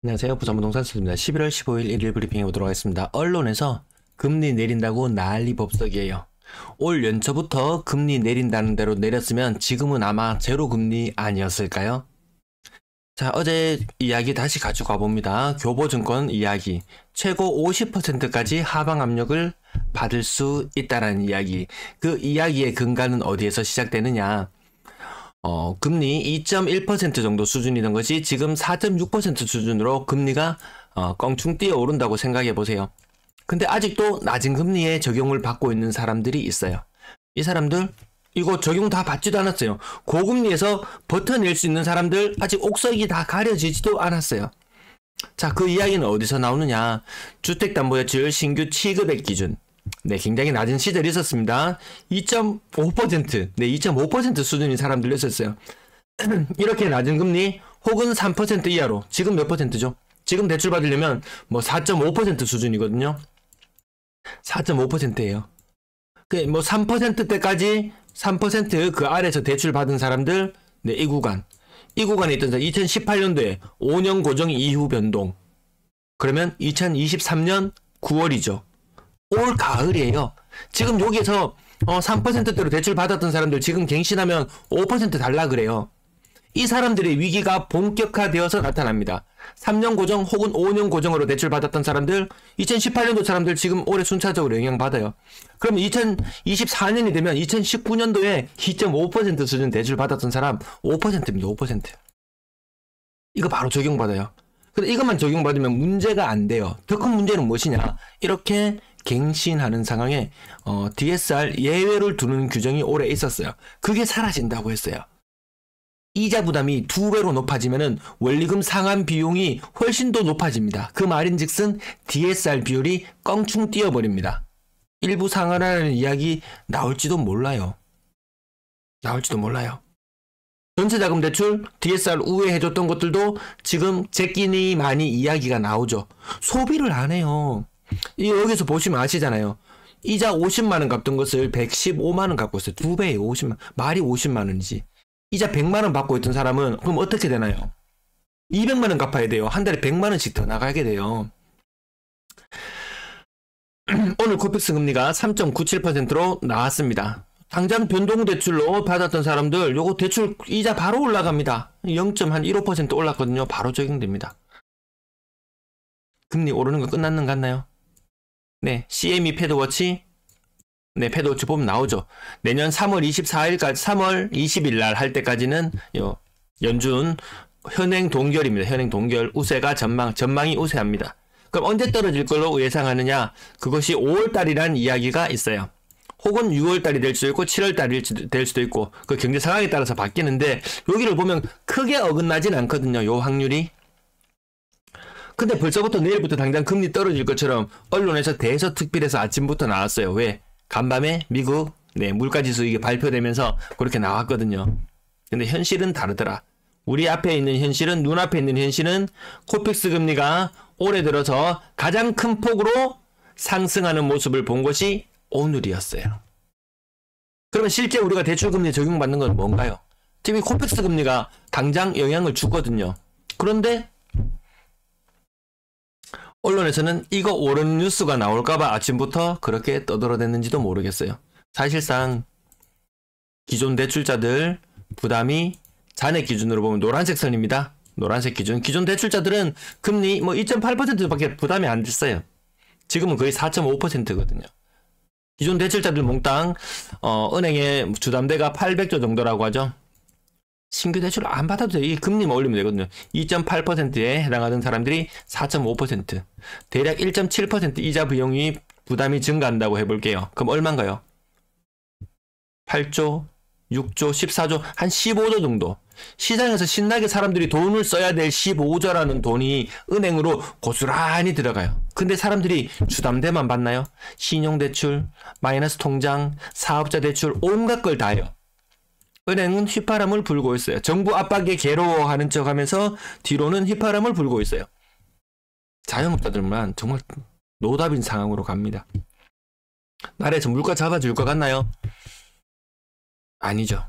안녕하세요. 부산부동산 수입니다. 11월 15일 일일 브리핑 해보도록 하겠습니다. 언론에서 금리 내린다고 난리 법석이에요. 올 연초부터 금리 내린다는 대로 내렸으면 지금은 아마 제로금리 아니었을까요? 자, 어제 이야기 다시 가지고 와봅니다. 교보증권 이야기. 최고 50%까지 하방 압력을 받을 수 있다라는 이야기. 그 이야기의 근간은 어디에서 시작되느냐? 금리 2.1% 정도 수준이던 것이 지금 4.6% 수준으로 금리가 껑충 뛰어오른다고 생각해 보세요. 근데 아직도 낮은 금리에 적용을 받고 있는 사람들이 있어요. 이 사람들 이거 적용 다 받지도 않았어요. 고금리에서 버텨낼 수 있는 사람들 아직 옥석이 다 가려지지도 않았어요. 자, 그 이야기는 어디서 나오느냐? 주택담보대출 신규 취급액 기준. 네, 굉장히 낮은 시절이 있었습니다. 2.5%, 네, 2.5% 수준인 사람들도 있었어요. 이렇게 낮은 금리 혹은 3% 이하로, 지금 몇 %죠? 지금 대출 받으려면 뭐 4.5% 수준이거든요. 4.5%예요. 뭐 3%대까지 3% 그 아래에서 대출 받은 사람들, 네, 이 구간에 있던 사람, 2018년도에 5년 고정 이후 변동. 그러면 2023년 9월이죠. 올 가을이에요. 지금 여기에서 3%대로 대출 받았던 사람들 지금 갱신하면 5% 달라 그래요. 이 사람들의 위기가 본격화되어서 나타납니다. 3년 고정 혹은 5년 고정으로 대출 받았던 사람들, 2018년도 사람들 지금 올해 순차적으로 영향받아요. 그럼 2024년이 되면 2019년도에 2.5% 수준 대출 받았던 사람 5%입니다. 5%. 이거 바로 적용받아요. 근데 이것만 적용받으면 문제가 안 돼요. 더 큰 문제는 무엇이냐? 이렇게 갱신하는 상황에 DSR 예외를 두는 규정이 올해 있었어요. 그게 사라진다고 했어요. 이자 부담이 2배로 높아지면은 원리금 상환 비용이 훨씬 더 높아집니다. 그 말인즉슨 DSR 비율이 껑충 뛰어버립니다. 일부 상환하는 이야기 나올지도 몰라요. 전체자금 대출 DSR 우회해줬던 것들도 지금 제끼니 많이 이야기가 나오죠. 소비를 안 해요. 여기서 보시면 아시잖아요. 이자 50만원 갚던 것을 115만원 갚고 있어요. 2배예요. 50만. 말이 50만원이지. 이자 100만원 받고 있던 사람은 그럼 어떻게 되나요? 200만원 갚아야 돼요. 한 달에 100만원씩 더 나가게 돼요. 오늘 코픽스 금리가 3.97%로 나왔습니다. 당장 변동대출로 받았던 사람들 요거 대출 이자 바로 올라갑니다. 0.15% 올랐거든요. 바로 적용됩니다. 금리 오르는 거 끝났는 것 같나요? 네, CME 패드워치. 네, 패드워치 보면 나오죠. 내년 3월 24일까지, 3월 20일 날 할 때까지는 연준 현행 동결입니다. 현행 동결 우세가 전망이 우세합니다. 그럼 언제 떨어질 걸로 예상하느냐? 그것이 5월달이란 이야기가 있어요. 혹은 6월달이 될 수도 있고 7월달이 될 수도 있고 그 경제 상황에 따라서 바뀌는데 여기를 보면 크게 어긋나진 않거든요. 요 확률이. 근데 벌써부터 내일부터 당장 금리 떨어질 것처럼 언론에서 대서특필해서 아침부터 나왔어요. 왜? 간밤에 미국 물가지수 이게 발표되면서 그렇게 나왔거든요. 근데 현실은 다르더라. 우리 앞에 있는 현실은, 눈앞에 있는 현실은 코픽스 금리가 올해 들어서 가장 큰 폭으로 상승하는 모습을 본 것이 오늘이었어요. 그러면 실제 우리가 대출금리 적용받는 건 뭔가요? 지금 이 코픽스 금리가 당장 영향을 주거든요. 그런데 언론에서는 이거 오른 뉴스가 나올까봐 아침부터 그렇게 떠들어댔는지도 모르겠어요. 사실상 기존 대출자들 부담이 잔액 기준으로 보면 노란색 선입니다. 노란색 기준. 기존 대출자들은 금리 2.8%밖에 부담이 안 됐어요. 지금은 거의 4.5%거든요. 기존 대출자들 몽땅 은행의 주담대가 800조 정도라고 하죠. 신규 대출 안 받아도 돼. 이 금리만 올리면 되거든요. 2.8%에 해당하던 사람들이 4.5%. 대략 1.7% 이자 비용이 부담이 증가한다고 해볼게요. 그럼 얼마인가요? 8조, 6조, 14조, 한 15조 정도. 시장에서 신나게 사람들이 돈을 써야 될 15조라는 돈이 은행으로 고스란히 들어가요. 근데 사람들이 주담대만 받나요? 신용대출, 마이너스 통장, 사업자 대출, 온갖 걸 다 해요. 은행은 휘파람을 불고 있어요. 정부 압박에 괴로워하는 척 하면서 뒤로는 휘파람을 불고 있어요. 자영업자들만 정말 노답인 상황으로 갑니다. 나라에서 물가 잡아줄 것 같나요? 아니죠.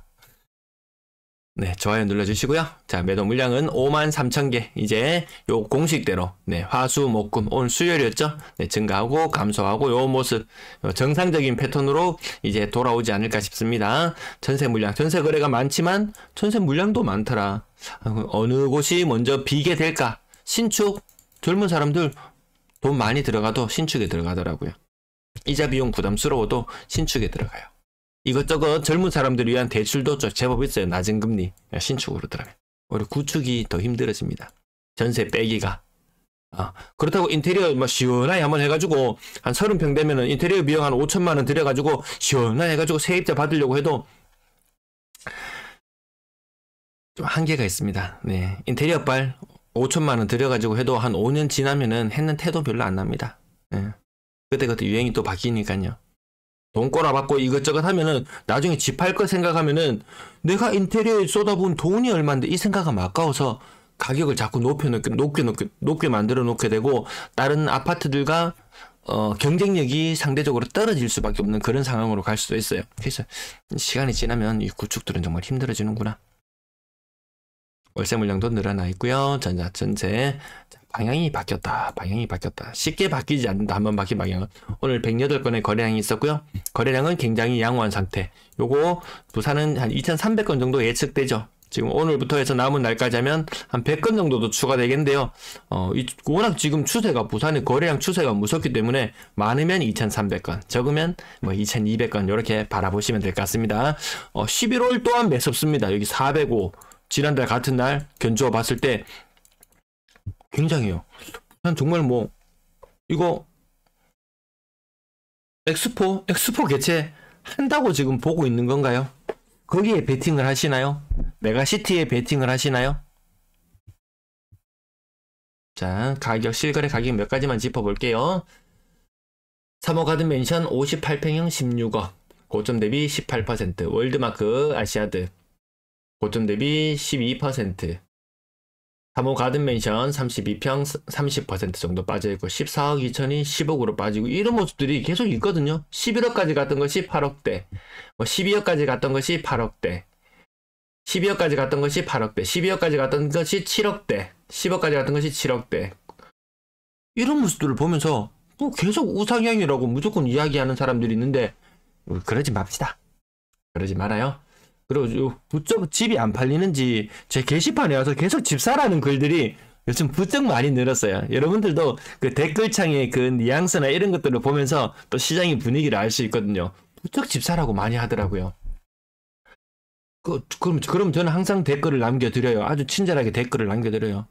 네, 좋아요 눌러주시고요. 자, 매도 물량은 53,000개. 이제 요 공식대로, 네, 화수, 목, 금, 오늘 수요일이었죠? 네, 증가하고 감소하고 요 모습, 요 정상적인 패턴으로 이제 돌아오지 않을까 싶습니다. 전세 물량, 전세 거래가 많지만 전세 물량도 많더라. 어느 곳이 먼저 비게 될까? 신축, 젊은 사람들 돈 많이 들어가도 신축에 들어가더라고요. 이자 비용 부담스러워도 신축에 들어가요. 이것저것 젊은 사람들을 위한 대출도 제법 있어요. 낮은 금리 신축으로 들어가요. 오히려 구축이 더 힘들어집니다. 전세 빼기가. 그렇다고 인테리어 뭐 시원하게 한번 해가지고 한 30평 되면은 인테리어 비용 한 5천만 원 들여가지고 시원하게 해가지고 세입자 받으려고 해도 좀 한계가 있습니다. 네, 인테리어 빨 5천만 원 들여가지고 해도 한 5년 지나면은 했는 태도 별로 안 납니다. 네. 그때 유행이 또 바뀌니까요. 돈 꼬라박고 이것저것 하면은 나중에 집 할 거 생각하면은 내가 인테리어에 쏟아부은 돈이 얼만데 이 생각하면 아까워서 가격을 자꾸 높게 만들어 놓게 되고 다른 아파트들과 경쟁력이 상대적으로 떨어질 수밖에 없는 그런 상황으로 갈 수도 있어요. 그래서 시간이 지나면 이 구축들은 정말 힘들어지는구나. 월세 물량도 늘어나 있고요. 전세 방향이 바뀌었다. 쉽게 바뀌지 않는다. 한번 바뀐 방향은. 오늘 108건의 거래량이 있었고요. 거래량은 굉장히 양호한 상태. 요거 부산은 한 2,300건 정도 예측되죠. 지금 오늘부터 해서 남은 날까지 하면 한 100건 정도도 추가되겠는데요. 워낙 지금 추세가 부산의 거래량 추세가 무섭기 때문에 많으면 2,300건, 적으면 뭐 2,200건 이렇게 바라보시면 될 것 같습니다. 11월 또한 매섭습니다. 여기 405. 지난달 같은 날 견주어 봤을 때 굉장해요. 난 정말 뭐 이거 엑스포 개최 한다고 지금 보고 있는 건가요? 거기에 베팅을 하시나요? 메가시티에 베팅을 하시나요? 자, 가격, 실거래 가격 몇 가지만 짚어볼게요. 3호 가든 맨션 58평형 16억, 고점 대비 18%, 월드마크 아시아드 고점 대비 12%, 3호 가든맨션 32평 30% 정도 빠져있고 14억 2천이 10억으로 빠지고 이런 모습들이 계속 있거든요. 11억까지 갔던 것이 8억대, 뭐 12억까지 갔던 것이 8억대, 12억까지 갔던 것이 8억대, 12억까지 갔던 것이 7억대, 10억까지 갔던 것이 7억대. 이런 모습들을 보면서 뭐 계속 우상향이라고 무조건 이야기하는 사람들이 있는데 그러지 맙시다. 그러지 말아요. 그리고 부쩍 집이 안 팔리는지 제 게시판에 와서 계속 집 사라는 글들이 요즘 부쩍 많이 늘었어요. 여러분들도 그 댓글창의 그 뉘앙스나 이런 것들을 보면서 또 시장의 분위기를 알 수 있거든요. 부쩍 집 사라고 많이 하더라고요. 그럼 저는 항상 댓글을 남겨드려요. 아주 친절하게 댓글을 남겨드려요.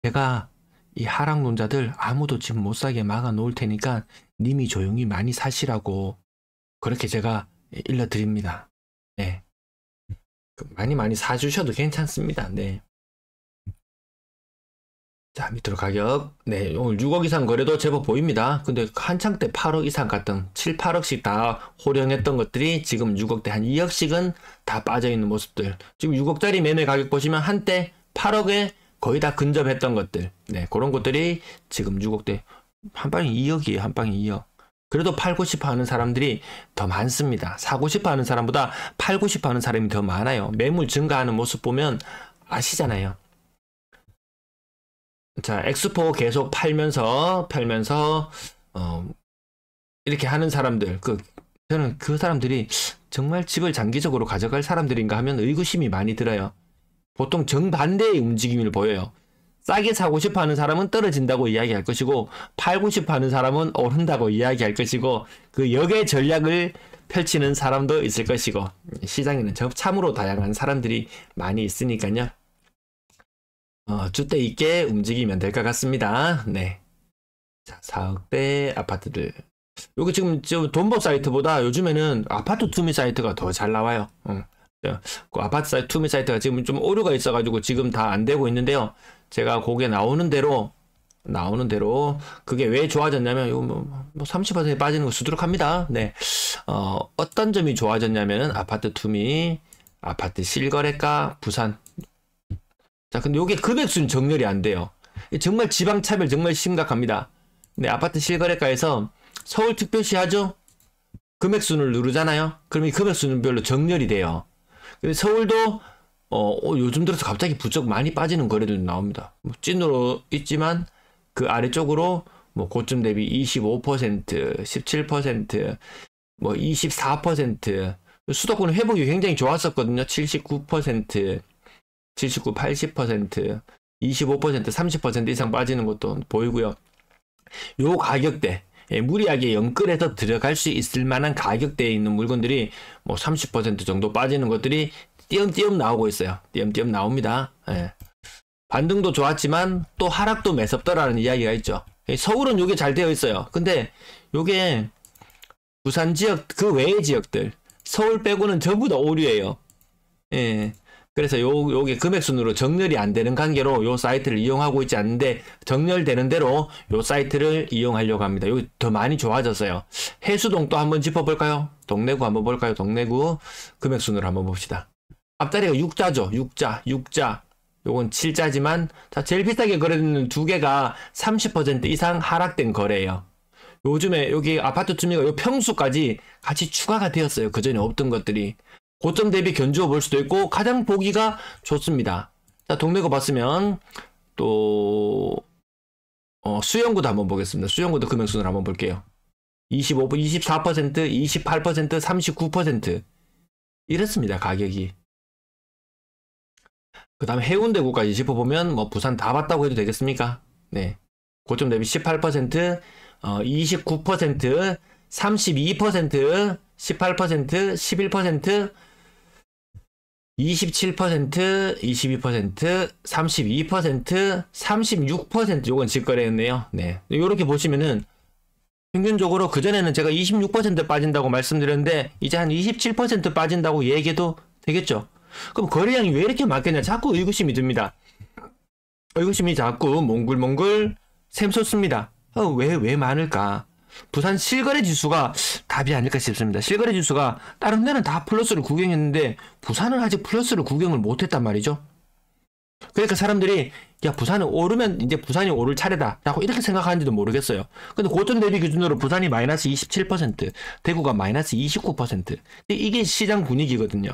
제가 이 하락론자들 아무도 집 못 사게 막아 놓을 테니까 님이 조용히 많이 사시라고 그렇게 제가 일러드립니다. 네. 많이 사주셔도 괜찮습니다. 네. 자, 밑으로 가격. 네, 오늘 6억 이상 거래도 제법 보입니다. 근데 한창 때 8억 이상 갔던 7, 8억씩 다 호령했던 것들이 지금 6억대 한 2억씩은 다 빠져있는 모습들. 지금 6억짜리 매매 가격 보시면 한때 8억에 거의 다 근접했던 것들. 네, 그런 것들이 지금 6억대. 한 방에 2억이에요. 한 방에 2억. 그래도 팔고 싶어 하는 사람들이 더 많습니다. 사고 싶어 하는 사람보다 팔고 싶어 하는 사람이 더 많아요. 매물 증가하는 모습 보면 아시잖아요. 자, 엑스포 계속 팔면서 이렇게 하는 사람들, 저는 그 사람들이 정말 집을 장기적으로 가져갈 사람들인가 하면 의구심이 많이 들어요. 보통 정반대의 움직임을 보여요. 싸게 사고 싶어 하는 사람은 떨어진다고 이야기할 것이고, 팔고 싶어 하는 사람은 오른다고 이야기할 것이고, 그 역의 전략을 펼치는 사람도 있을 것이고, 시장에는 참으로 다양한 사람들이 많이 있으니까요. 주대 있게 움직이면 될 것 같습니다. 네. 자, 4억대 아파트들. 요거 지금 돈버 사이트보다 요즘에는 아파트 투미 사이트가 더 잘 나와요. 그 아파트 사이트, 투미 사이트가 지금 좀 오류가 있어가지고 지금 다 안 되고 있는데요. 제가 거기에 나오는 대로 그게 왜 좋아졌냐면 요 뭐 30% 빠지는 거 수두룩합니다. 네. 어떤 점이 좋아졌냐면은 아파트 투미, 아파트 실거래가, 부산. 자, 근데 요게 금액수는 정렬이 안 돼요. 정말 지방차별 정말 심각합니다. 네, 아파트 실거래가에서 서울특별시 하죠? 금액수를 누르잖아요? 그럼 이 금액수는 별로 정렬이 돼요. 근데 서울도 요즘 들어서 갑자기 부쩍 많이 빠지는 거래들도 나옵니다. 뭐 찐으로 있지만 그 아래쪽으로 뭐 고점 대비 25%, 17%, 뭐 24%, 수도권 회복이 굉장히 좋았었거든요. 79%, 79, 80%, 25%, 30% 이상 빠지는 것도 보이고요. 요 가격대, 무리하게 영끌해서 들어갈 수 있을 만한 가격대에 있는 물건들이 뭐 30% 정도 빠지는 것들이 띄엄띄엄 나오고 있어요. 띄엄띄엄 나옵니다. 예. 반등도 좋았지만 또 하락도 매섭더라는 이야기가 있죠. 서울은 요게 잘 되어 있어요. 근데 요게 부산 지역 그 외의 지역들 서울 빼고는 전부 다 오류예요. 예. 그래서 요게 금액순으로 정렬이 안 되는 관계로 요 사이트를 이용하고 있지 않는데 정렬되는 대로 요 사이트를 이용하려고 합니다. 여기 더 많이 좋아졌어요. 해수동 또 한번 짚어볼까요? 동래구 한번 볼까요? 동래구 금액순으로 한번 봅시다. 앞자리가 6자죠. 6자. 요건 7자지만 제일 비싸게 거래되는 두 개가 30% 이상 하락된 거래예요. 요즘에 여기 아파트 투미가 요 평수까지 같이 추가가 되었어요. 그전에 없던 것들이. 고점 대비 견주어 볼 수도 있고 가장 보기가 좋습니다. 자, 동래구 봤으면 또 수영구도 한번 보겠습니다. 수영구도 금액순으로 한번 볼게요. 25%, 24%, 28%, 39% 이렇습니다. 가격이. 그 다음에 해운대구까지 짚어보면 뭐 부산 다 봤다고 해도 되겠습니까? 네. 고점 대비 18%, 29%, 32%, 18%, 11%, 27%, 22%, 32%, 36% 요건 직거래였네요. 네. 요렇게 보시면은 평균적으로 그전에는 제가 26% 빠진다고 말씀드렸는데 이제 한 27% 빠진다고 얘기해도 되겠죠. 그럼 거래량이 왜 이렇게 많겠냐 자꾸 의구심이 듭니다. 의구심이 자꾸 몽글몽글 샘솟습니다. 왜 많을까? 부산 실거래 지수가 답이 아닐까 싶습니다. 실거래 지수가 다른 데는 다 플러스를 구경했는데 부산은 아직 플러스를 구경을 못했단 말이죠. 그러니까 사람들이 야 부산은 오르면 이제 부산이 오를 차례다 라고 이렇게 생각하는지도 모르겠어요. 근데 고점 대비 기준으로 부산이 마이너스 27%, 대구가 마이너스 29%. 이게 시장 분위기거든요.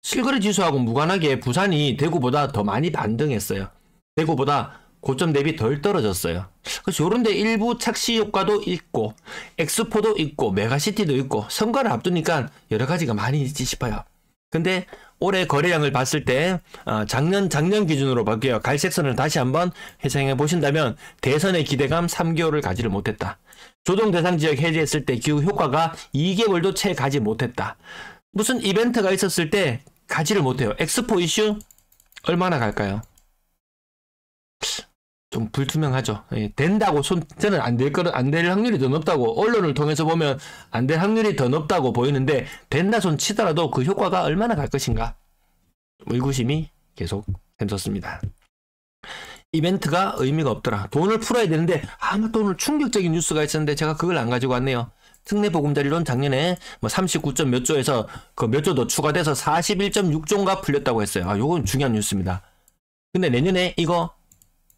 실거래 지수하고 무관하게 부산이 대구보다 더 많이 반등했어요. 대구보다 고점 대비 덜 떨어졌어요. 그래서 요런데 일부 착시 효과도 있고 엑스포도 있고 메가시티도 있고 선거를 앞두니까 여러 가지가 많이 있지 싶어요. 근데 올해 거래량을 봤을 때 작년 기준으로 볼게요. 갈색선을 다시 한번 회상해 보신다면 대선의 기대감 3개월을 가지를 못했다. 조정 대상 지역 해제했을 때 그 효과가 2개월도 채 가지 못했다. 무슨 이벤트가 있었을 때 가지를 못해요. 엑스포 이슈 얼마나 갈까요? 좀 불투명하죠. 예, 된다고 저는 안 될 확률이 더 높다고 언론을 통해서 보면 안 될 확률이 더 높다고 보이는데 된다 손 치더라도 그 효과가 얼마나 갈 것인가 의구심이 계속 샘솟습니다. 이벤트가 의미가 없더라. 돈을 풀어야 되는데 아마 또 오늘 충격적인 뉴스가 있었는데 제가 그걸 안 가지고 왔네요. 특례 보금자리론 작년에 뭐 39점 몇 조에서 그 몇 조 더 추가돼서 41.6조인가 풀렸다고 했어요. 요건 중요한 뉴스입니다. 근데 내년에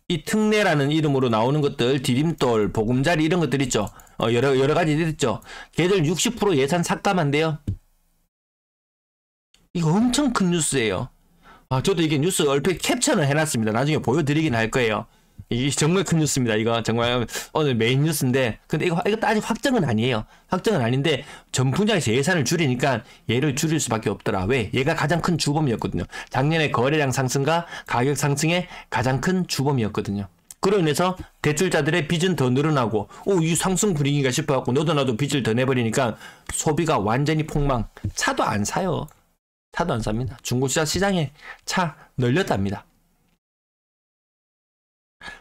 이 특례라는 이름으로 나오는 것들, 디딤돌, 보금자리 이런 것들 있죠. 여러 가지 있죠. 걔들 60% 예산 삭감한대요. 이거 엄청 큰 뉴스예요. 저도 이게 뉴스 얼핏 캡처는 해놨습니다. 나중에 보여드리긴 할 거예요. 이게 정말 큰 뉴스입니다. 이거 정말 오늘 메인 뉴스인데, 근데 이것도 아직 확정은 아니에요. 확정은 아닌데 전 분야에서 예산을 줄이니까 얘를 줄일 수밖에 없더라. 왜? 얘가 가장 큰 주범이었거든요. 작년에 거래량 상승과 가격 상승의 가장 큰 주범이었거든요. 그로 인해서 대출자들의 빚은 더 늘어나고 이 상승 분위기가 싶어갖고 너도 나도 빚을 더 내버리니까 소비가 완전히 폭망. 차도 안 사요. 차도 안 삽니다. 중고차 시장에 차 널렸답니다.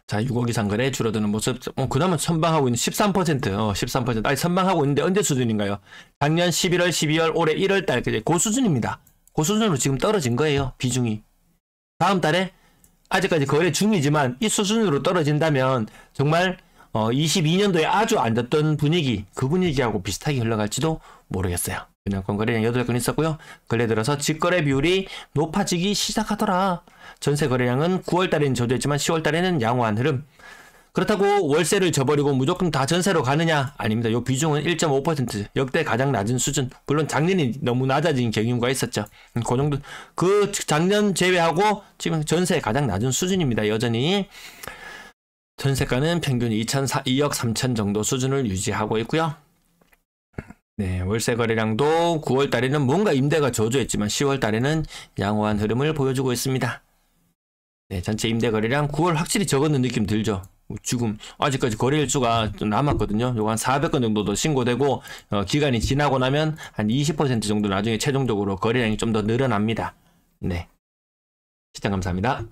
자, 6억 이상 거래 줄어드는 모습. 그나마 선방하고 있는 13%, 13%. 아니, 선방하고 있는데 언제 수준인가요? 작년 11월, 12월, 올해 1월 달, 그 수준입니다. 그 수준으로 지금 떨어진 거예요, 비중이. 다음 달에 아직까지 거래 중이지만 이 수준으로 떨어진다면 정말 22년도에 아주 안 좋던 분위기, 그 분위기하고 비슷하게 흘러갈지도 모르겠어요. 분양권 거래량 8건 있었고요. 근래 들어서 직거래 비율이 높아지기 시작하더라. 전세 거래량은 9월달에는 저조했지만 10월달에는 양호한 흐름. 그렇다고 월세를 져버리고 무조건 다 전세로 가느냐? 아닙니다. 요 비중은 1.5% 역대 가장 낮은 수준. 물론 작년이 너무 낮아진 경우가 있었죠. 그 정도, 그 작년 제외하고 지금 전세 가장 낮은 수준입니다. 여전히 전세가는 평균 2억 3천 정도 수준을 유지하고 있고요. 네, 월세 거래량도 9월 달에는 뭔가 임대가 저조했지만 10월 달에는 양호한 흐름을 보여주고 있습니다. 네, 전체 임대 거래량 9월 확실히 적었는 느낌 들죠. 지금 아직까지 거래 일수가 좀 남았거든요. 요거 한 400건 정도도 신고되고 기간이 지나고 나면 한 20% 정도 나중에 최종적으로 거래량이 좀 더 늘어납니다. 네, 시청 감사합니다.